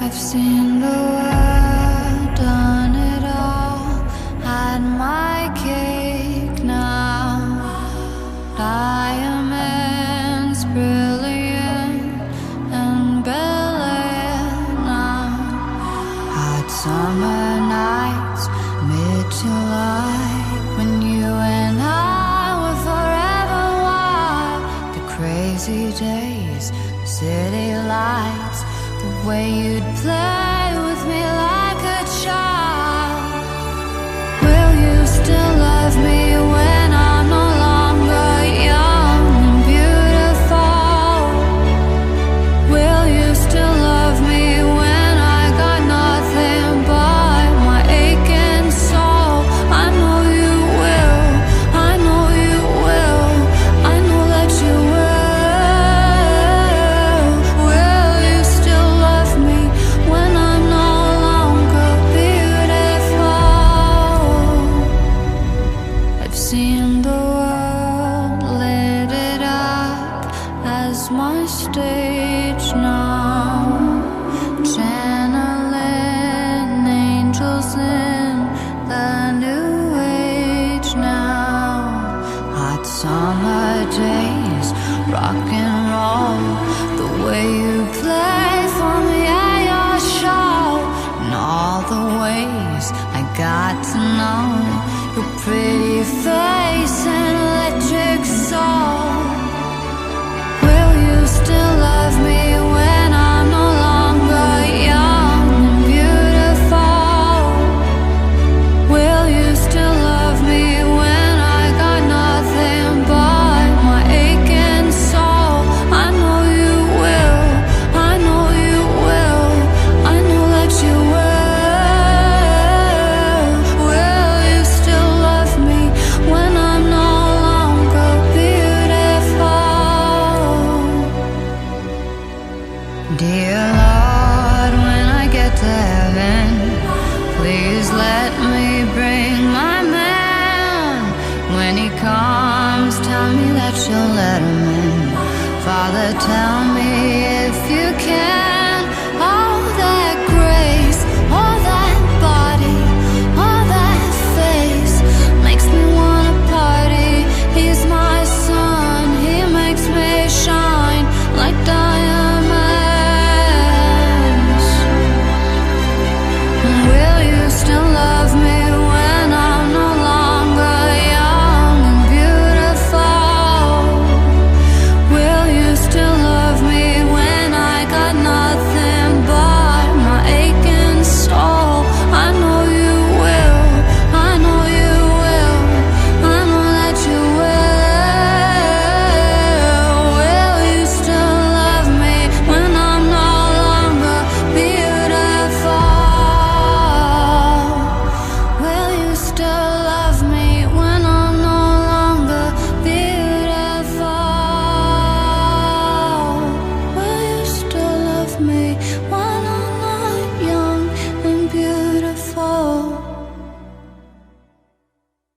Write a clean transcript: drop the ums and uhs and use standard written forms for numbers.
I've seen the world, done it all, had my cake now. Diamonds brilliant and brilliant now. Hot summer nights, mid-July, when you and I were forever wild. The crazy days, city lights, the way you'd play with me like